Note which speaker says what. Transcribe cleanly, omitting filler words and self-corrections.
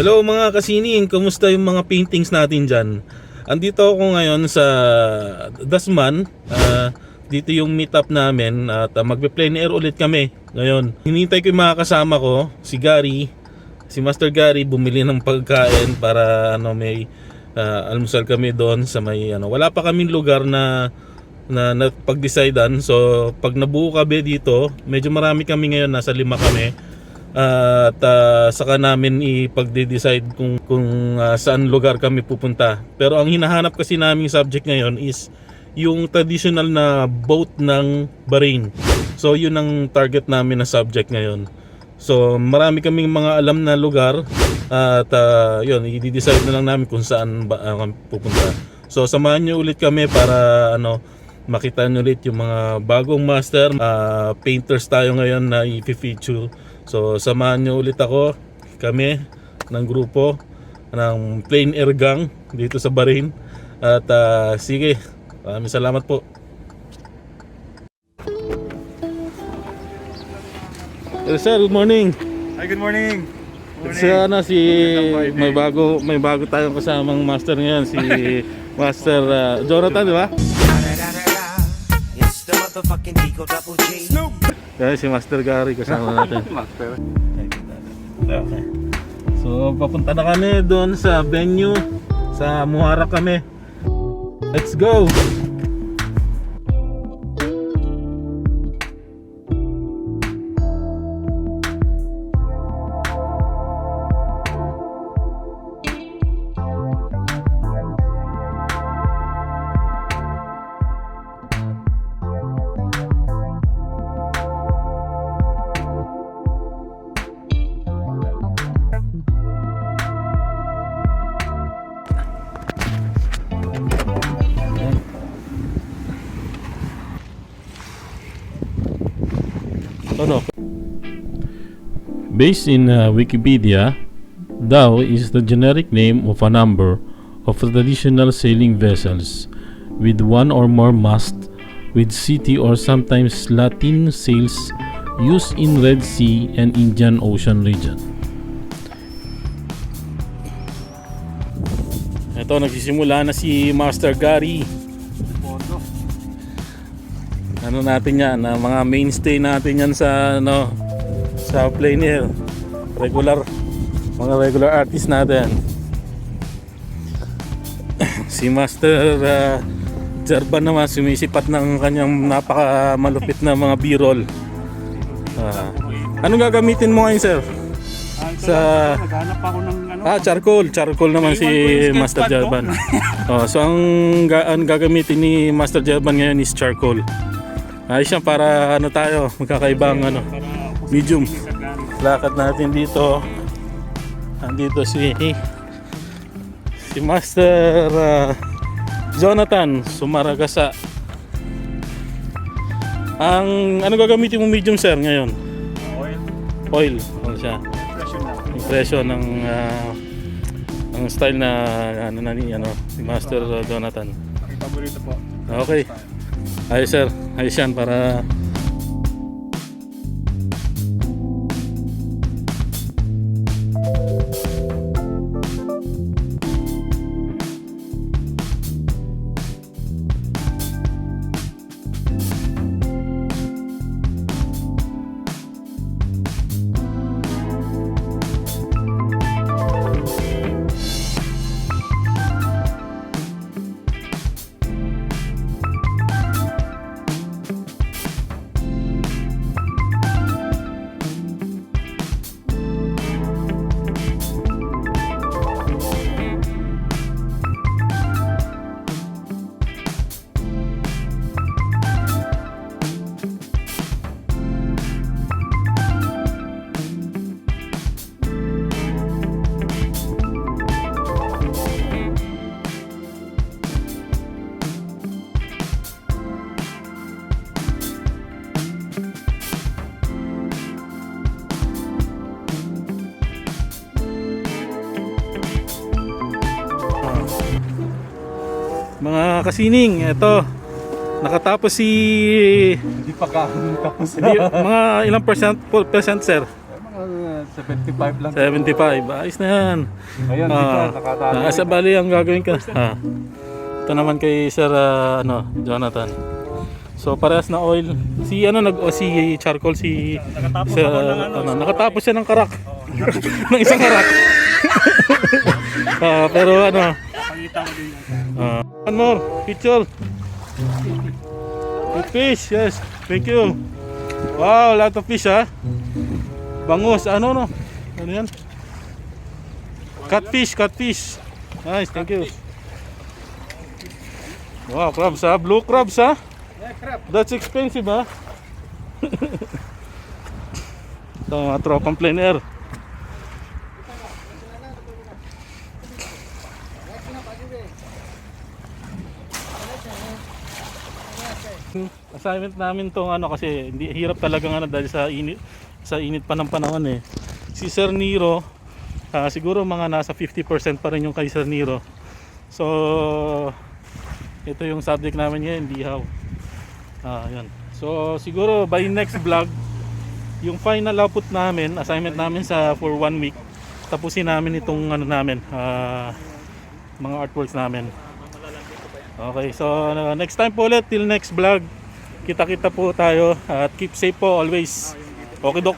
Speaker 1: Hello mga kasining, kumusta yung mga paintings natin dyan? Andito ako ngayon sa Dasman. Dito yung meetup namin at magpe-plein air ulit kami ngayon. Hinintay ko yung mga kasama ko, si Gary, si Master Gary, bumili ng pagkain para may almusal kami doon sa may wala pa kaming lugar na pag-decidean. So pag nabuo kami dito, medyo marami kami ngayon, nasa 5 kami. At saka namin ipagde-decide kung saan lugar kami pupunta. Pero ang hinahanap kasi naming subject ngayon is yung traditional na boat ng Bahrain. So yun ang target namin na subject ngayon. So marami kaming mga alam na lugar at yun, i-decide na lang namin kung saan kami pupunta. So samahan nyo ulit kami para makita nyo ulit yung mga bagong master painters tayo ngayon na i-feature. So samahan nyo ulit kami ng grupo ng Plein Air Gang dito sa Bahrain. At sige, maraming salamat po. Hello sir, good morning.
Speaker 2: Hi, good morning.
Speaker 1: May bago tayong kasamang master ngayon, si Master Jonathan, di ba? Kaya si Master Gary kasama natin. Okay. So papunta na kami doon sa venue, sa Muharraq kami. Let's go! Based in Wikipedia, Dhow is the generic name of a number of traditional sailing vessels with one or more masts with city or sometimes lateen sails used in Red Sea and Indian Ocean region. Ito, nagsisimula na si Master Gary. Natin yan, mga mainstay natin yan sa sa Plein Air. Mga regular artist natin. Si Master Jerban naman sumisipat ng kanyang napaka malupit na mga b-roll. Anong gagamitin mo ngayon, sir?
Speaker 2: Naghanap ako ng
Speaker 1: charcoal naman si Master Jerban. So ang gagamitin ni Master Jerban ngayon is charcoal. Ayos yan para tayo magkakaibang medium. Lakad natin dito. Andito si Master Jonathan Sumaragasa. Ang gagamitin mo medium, sir, ngayon? Oil. Siya. Impression ng style na si Master Jonathan.
Speaker 2: paborito po.
Speaker 1: Okay. Ayos, sir. Ayos yan para mga kasining, eto nakatapos si
Speaker 2: Hindi pa tapos.
Speaker 1: mga ilang percent sir?
Speaker 2: Mga 75 lang.
Speaker 1: 75. Ayos na yan.
Speaker 2: Ayan, di ka, nakatalo.
Speaker 1: Nasa bali ang gagawin ka. Ito naman kay Sir Jonathan. So parehas na oil. Si si charcoal nakatapos siya ng karak. ng isang karak. Pero
Speaker 2: Pakita ko din yan.
Speaker 1: one more picture. Good fish, yes. Thank you. Wow, lot of fish Bangus, ano yan? Catfish. Nice, thank you. Wow, crabs blue crabs That's expensive Ito mga tropang plein air. Assignment namin tong kasi hindi hirap talaga dahil sa init pa ng panahon Si Sir Nero siguro mga nasa 50% pa rin yung kay Sir Nero. So ito yung subject namin ngayon, Dhow. Yun. So siguro by next vlog yung final output namin, assignment namin for 1 week, tapusin namin itong mga artworks namin. Okay, so next time po ulit, till next vlog. Kita-kita po tayo at keep safe po always. Okay, Dok.